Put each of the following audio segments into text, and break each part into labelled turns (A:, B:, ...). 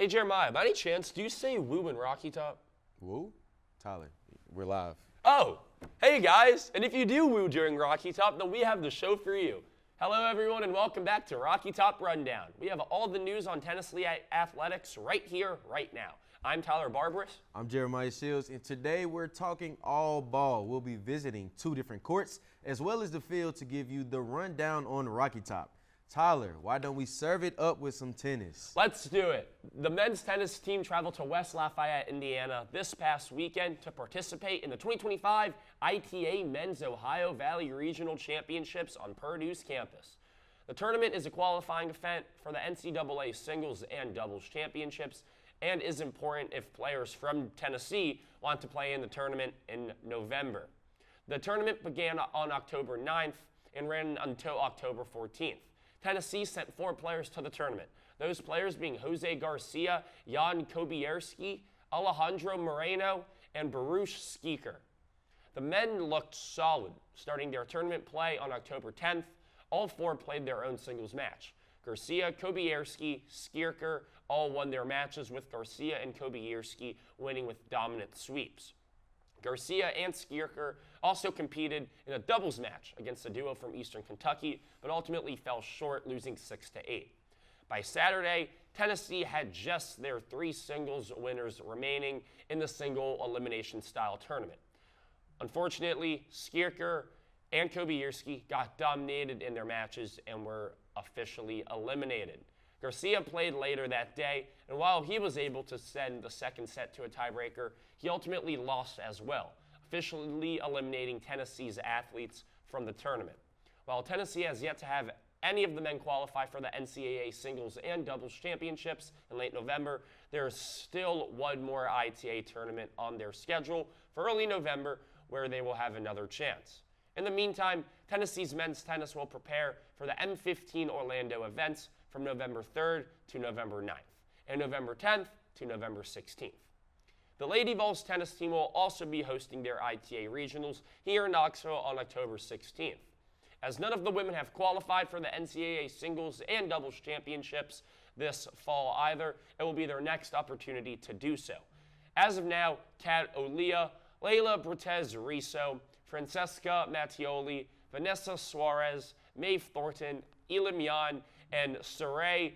A: Hey, Jeremiah, by any chance, do you say woo in Rocky Top?
B: Woo? Tyler, we're live.
A: Oh, hey guys, and if you do woo during Rocky Top, then we have the show for you. Hello everyone and welcome back to Rocky Top Rundown. We have all the news on Tennessee athletics right here, right now. I'm Tyler Barbaras.
B: I'm Jeremiah Shields, and today we're talking all ball. We'll be visiting 2 different courts as well as the field to give you the rundown on Rocky Top. Tyler, why don't we serve it up with some tennis?
A: Let's do it. The men's tennis team traveled to West Lafayette, Indiana this past weekend to participate in the 2025 ITA Men's Ohio Valley Regional Championships on Purdue's campus. The tournament is a qualifying event for the NCAA Singles and Doubles Championships and is important if players from Tennessee want to play in the tournament in November. The tournament began on October 9th and ran until October 14th. Tennessee sent 4 players to the tournament, those players being Jose Garcia, Jan Kobierski, Alejandro Moreno, and Baruch Skieker. The men looked solid, starting their tournament play on October 10th. All 4 played their own singles match. Garcia, Kobierski, Skierker all won their matches, with Garcia and Kobierski winning with dominant sweeps. Garcia and Skierker also competed in a doubles match against a duo from Eastern Kentucky, but ultimately fell short, losing 6-8. By Saturday, Tennessee had just their 3 singles winners remaining in the single elimination style tournament. Unfortunately, Skierker and Kobierski got dominated in their matches and were officially eliminated. Garcia played later that day, and while he was able to send the second set to a tiebreaker, he ultimately lost as well, officially eliminating Tennessee's athletes from the tournament. While Tennessee has yet to have any of the men qualify for the NCAA Singles and Doubles Championships in late November, there is still one more ITA tournament on their schedule for early November, where they will have another chance. In the meantime, Tennessee's men's tennis will prepare for the M15 Orlando events from November 3rd to November 9th, and November 10th to November 16th. The Lady Vols tennis team will also be hosting their ITA regionals here in Knoxville on October 16th. As none of the women have qualified for the NCAA Singles and Doubles Championships this fall either, it will be their next opportunity to do so. As of now, Kat Olia, Leila Brutez-Riso, Francesca Mattioli, Vanessa Suarez, Maeve Thornton, Elam Yan, and Saray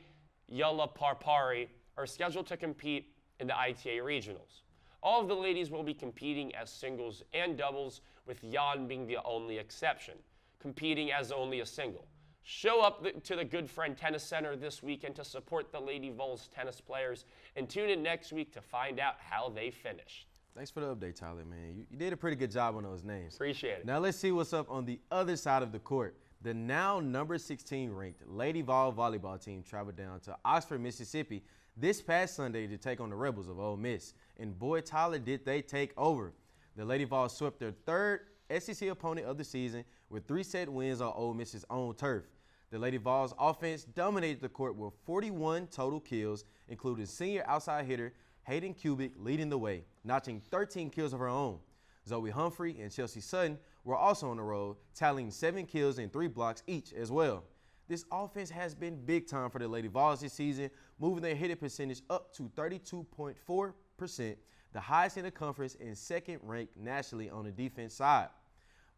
A: Yalaparpari are scheduled to compete in the ITA regionals. All of the ladies will be competing as singles and doubles, with Jan being the only exception, competing as only a single. Show up to the Good Friend Tennis Center this weekend to support the Lady Vols tennis players, and tune in next week to find out how they finished.
B: Thanks for the update, Tyler, man. You did a pretty good job on those names.
A: Appreciate it.
B: Now let's see what's up on the other side of the court. The now number 16 ranked Lady Vol volleyball team traveled down to Oxford, Mississippi this past Sunday to take on the Rebels of Ole Miss. And boy, Tyler, did they take over. The Lady Vols swept their 3rd SEC opponent of the season with 3-set wins on Ole Miss's own turf. The Lady Vols offense dominated the court with 41 total kills, including senior outside hitter Hayden Kubik leading the way, notching 13 kills of her own. Zoe Humphrey and Chelsea Sutton were also on the road, tallying 7 kills and 3 blocks each as well. This offense has been big time for the Lady Vols this season, moving their hitting percentage up to 32.4%, the highest in the conference and 2nd ranked nationally on the defense side.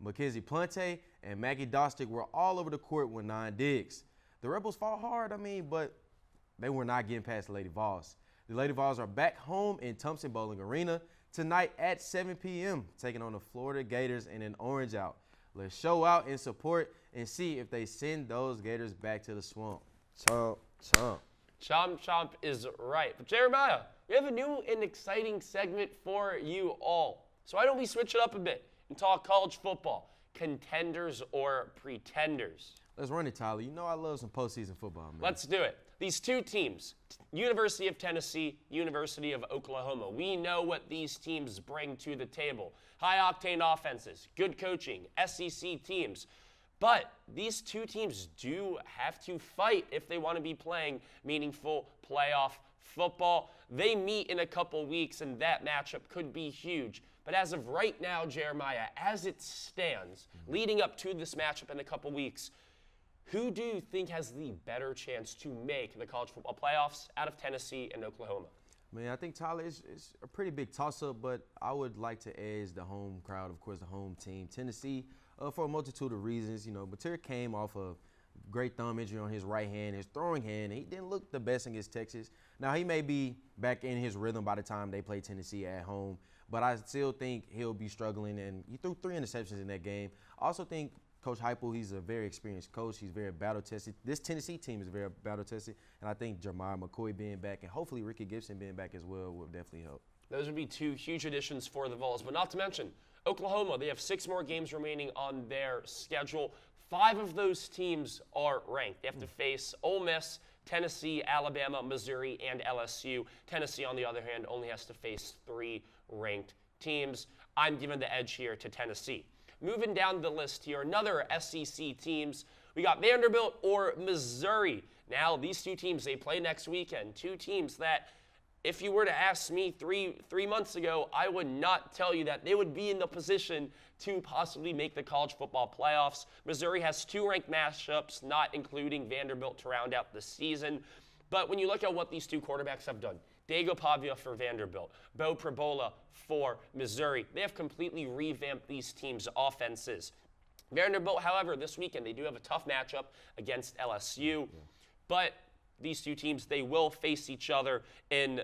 B: Mackenzie Plante and Maggie Dostick were all over the court with 9 digs. The Rebels fought hard, but they were not getting past the Lady Vols. The Lady Vols are back home in Thompson Bowling Arena tonight at 7 p.m., taking on the Florida Gators in an orange out. Let's show out and support and see if they send those Gators back to the swamp. Chomp, chomp.
A: Chomp, chomp is right. But Jeremiah, we have a new and exciting segment for you all. So why don't we switch it up a bit and talk college football, contenders or pretenders?
B: Let's run it, Tyler. You know I love some postseason football, man.
A: Let's do it. These 2 teams, University of Tennessee, University of Oklahoma. We know what these teams bring to the table. High-octane offenses, good coaching, SEC teams. But these 2 teams do have to fight if they want to be playing meaningful playoff football. They meet in a couple weeks, and that matchup could be huge. But as of right now, Jeremiah, as it stands, leading up to this matchup in a couple weeks, Who do you think has the better chance to make the college football playoffs out of Tennessee and Oklahoma?
B: Man, I think, Tyler, it's a pretty big toss-up, but I would like to edge the home crowd, of course, the home team. Tennessee, for a multitude of reasons. Material came off a great thumb injury on his right hand, his throwing hand. He didn't look the best against Texas. Now, he may be back in his rhythm by the time they play Tennessee at home, but I still think he'll be struggling, and he threw 3 interceptions in that game. I also think Coach Heupel, he's a very experienced coach. He's very battle-tested. This Tennessee team is very battle-tested, and I think Jeremiah McCoy being back and hopefully Ricky Gibson being back as well will definitely help.
A: Those would be 2 huge additions for the Vols, but not to mention Oklahoma. They have 6 more games remaining on their schedule. 5 of those teams are ranked. They have to face Ole Miss, Tennessee, Alabama, Missouri, and LSU. Tennessee, on the other hand, only has to face 3 ranked teams. I'm giving the edge here to Tennessee. Moving down the list here, another SEC teams. We got Vanderbilt or Missouri. Now, these 2 teams, they play next weekend. 2 teams that, if you were to ask me three months ago, I would not tell you that they would be in the position to possibly make the college football playoffs. Missouri has 2 ranked matchups, not including Vanderbilt to round out the season. But when you look at what these 2 quarterbacks have done, Diego Pavia for Vanderbilt, Bo Prebola for Missouri, they have completely revamped these teams' offenses. Vanderbilt, however, this weekend, they do have a tough matchup against LSU. But these 2 teams, they will face each other in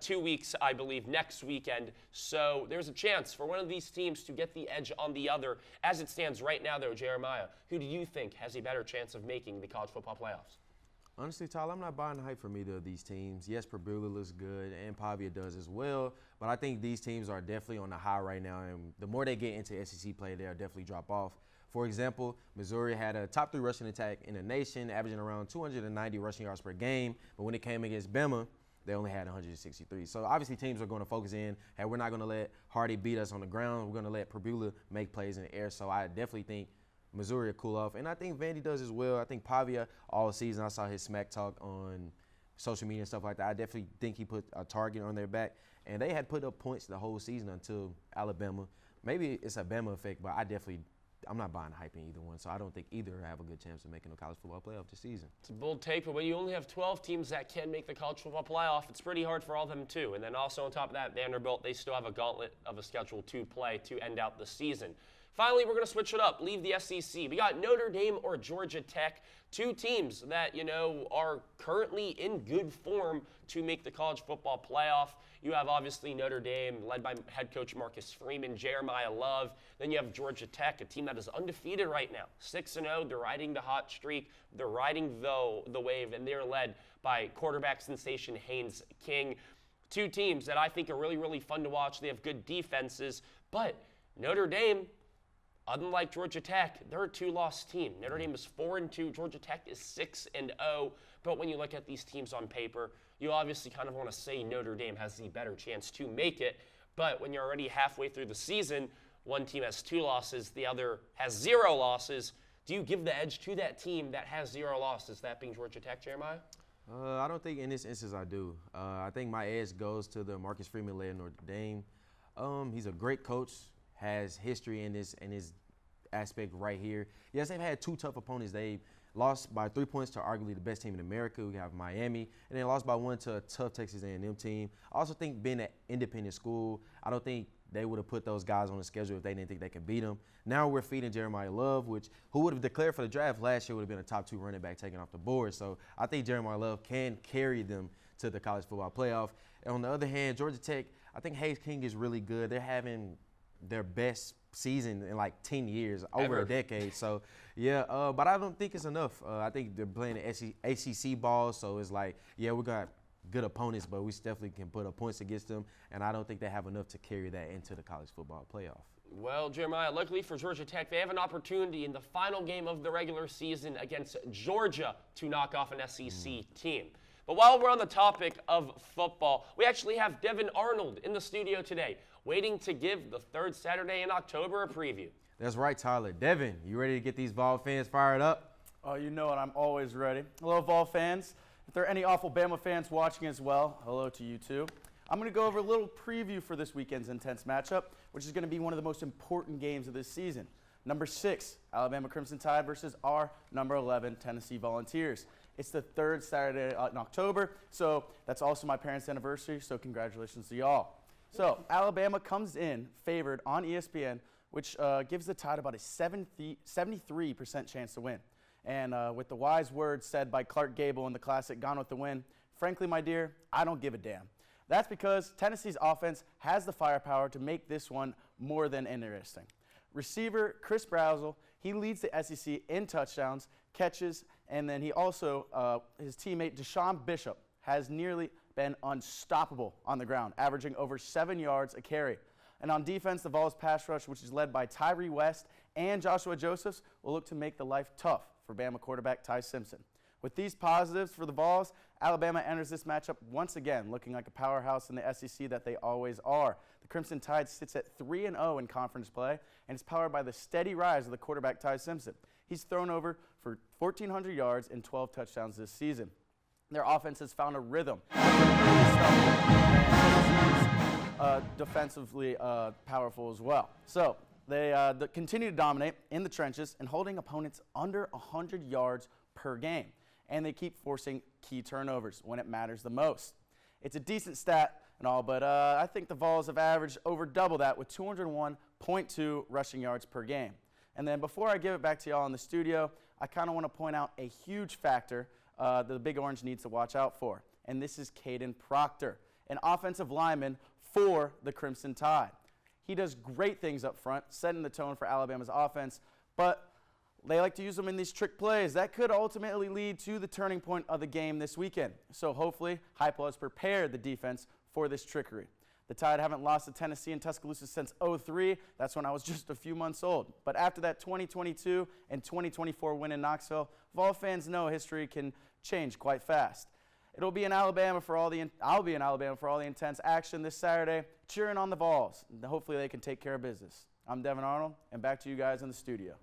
A: 2 weeks, I believe, next weekend. So there's a chance for one of these teams to get the edge on the other. As it stands right now, though, Jeremiah, who do you think has a better chance of making the college football playoffs?
B: Honestly, Tyler, I'm not buying the hype from either of these teams. Yes, Prabula looks good, and Pavia does as well, but I think these teams are definitely on the high right now, and the more they get into SEC play, they'll definitely drop off. For example, Missouri had a top 3 rushing attack in the nation, averaging around 290 rushing yards per game, but when it came against Bama, they only had 163. So obviously teams are going to focus in, hey, we're not going to let Hardy beat us on the ground. We're going to let Prabula make plays in the air. So I definitely think Missouri will cool off. And I think Vandy does as well. I think Pavia all season, I saw his smack talk on social media and stuff like that. I definitely think he put a target on their back. And they had put up points the whole season until Alabama. Maybe it's a Bama effect, but I'm not buying the hype in either one. So I don't think either have a good chance of making the college football playoff this season.
A: It's a bold take, but when you only have 12 teams that can make the college football playoff, it's pretty hard for all of them too. And then also on top of that, Vanderbilt, they still have a gauntlet of a schedule to play to end out the season. Finally, we're going to switch it up, leave the SEC. We got Notre Dame or Georgia Tech, 2 teams that, are currently in good form to make the college football playoff. You have, obviously, Notre Dame, led by head coach Marcus Freeman, Jeremiah Love. Then you have Georgia Tech, a team that is undefeated right now, 6-0. They're riding the hot streak. They're riding the wave, and they're led by quarterback sensation Haynes King. 2 teams that I think are really, really fun to watch. They have good defenses, but Notre Dame, unlike Georgia Tech, they're a 2-loss team. Notre Dame is 4-2. Georgia Tech is 6-0. But when you look at these teams on paper, you obviously kind of want to say Notre Dame has the better chance to make it. But when you're already halfway through the season, one team has 2 losses, the other has 0 losses. Do you give the edge to that team that has 0 losses, that being Georgia Tech, Jeremiah?
B: I don't think in this instance I do. I think my edge goes to the Marcus Freeman-led Notre Dame. He's a great coach. Has history in his aspect right here. Yes, they've had 2 tough opponents. They lost by 3 points to arguably the best team in America. We have Miami, and they lost by 1 to a tough Texas A&M team. I also think being an independent school, I don't think they would have put those guys on the schedule if they didn't think they could beat them. Now we're feeding Jeremiah Love, who would have declared for the draft last year would have been a top 2 running back taken off the board. So I think Jeremiah Love can carry them to the college football playoff. And on the other hand, Georgia Tech, I think Haynes King is really good. They're having their best season in like 10 years, over a decade. So, yeah, but I don't think it's enough. I think they're playing the ACC ball, so it's like, yeah, we got good opponents, but we definitely can put up points against them, and I don't think they have enough to carry that into the college football playoff.
A: Well, Jeremiah, luckily for Georgia Tech, they have an opportunity in the final game of the regular season against Georgia to knock off an SEC team. But while we're on the topic of football, we actually have Devin Arnold in the studio today, waiting to give the 3rd Saturday in October a preview.
B: That's right, Tyler. Devin, you ready to get these Vol fans fired up?
C: Oh, you know it. I'm always ready. Hello, Vol fans. If there are any awful Bama fans watching as well, hello to you too. I'm going to go over a little preview for this weekend's intense matchup, which is going to be one of the most important games of this season. Number 6, Alabama Crimson Tide versus our number 11, Tennessee Volunteers. It's the third Saturday in October, so that's also my parents' anniversary, so congratulations to y'all. So Alabama comes in favored on ESPN, which gives the Tide about a 73% chance to win. And with the wise words said by Clark Gable in the classic Gone with the Wind, frankly, my dear, I don't give a damn. That's because Tennessee's offense has the firepower to make this one more than interesting. Receiver Chris Brazzell, he leads the SEC in touchdowns, catches, and then he also, his teammate Deshaun Bishop, has nearly been unstoppable on the ground, averaging over 7 yards a carry. And on defense, the Vols pass rush, which is led by Tyree West and Joshua Josephs, will look to make the life tough for Bama quarterback Ty Simpson. With these positives for the Vols, Alabama enters this matchup once again looking like a powerhouse in the SEC that they always are. The Crimson Tide sits at 3-0 in conference play, and is powered by the steady rise of the quarterback Ty Simpson. He's thrown over for 1,400 yards and 12 touchdowns this season. Their offense has found a rhythm. Defensively powerful as well. So they continue to dominate in the trenches and holding opponents under 100 yards per game. And they keep forcing key turnovers when it matters the most. It's a decent stat and all, but I think the Vols have averaged over double that with 201.2 rushing yards per game. And then before I give it back to y'all in the studio, I kind of want to point out a huge factor that the Big Orange needs to watch out for. And this is Caden Proctor, an offensive lineman for the Crimson Tide. He does great things up front, setting the tone for Alabama's offense, but they like to use them in these trick plays. That could ultimately lead to the turning point of the game this weekend. So hopefully, Heupel has prepared the defense for this trickery. The Tide haven't lost to Tennessee and Tuscaloosa since '03. That's when I was just a few months old. But after that 2022 and 2024 win in Knoxville, Vol fans know history can change quite fast. I'll be in Alabama for all the intense action this Saturday, cheering on the Vols. Hopefully they can take care of business. I'm Devin Arnold, and back to you guys in the studio.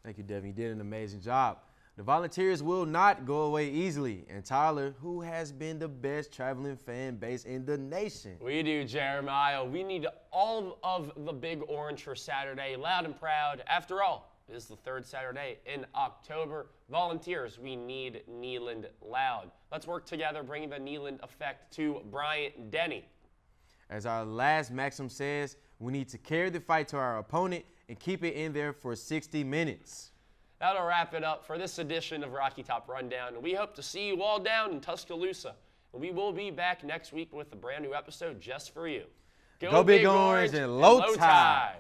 B: Thank you, Devin. You did an amazing job. The Volunteers will not go away easily. And Tyler, who has been the best traveling fan base in the nation?
A: We do, Jeremiah. We need all of the Big Orange for Saturday, loud and proud. After all, it is the third Saturday in October. Volunteers, we need Neyland loud. Let's work together, bringing the Neyland effect to Bryant Denny.
B: As our last maxim says, we need to carry the fight to our opponent and keep it in there for 60 minutes.
A: That'll wrap it up for this edition of Rocky Top Rundown. We hope to see you all down in Tuscaloosa. And we will be back next week with a brand new episode just for you.
B: Go Big Orange and low tide.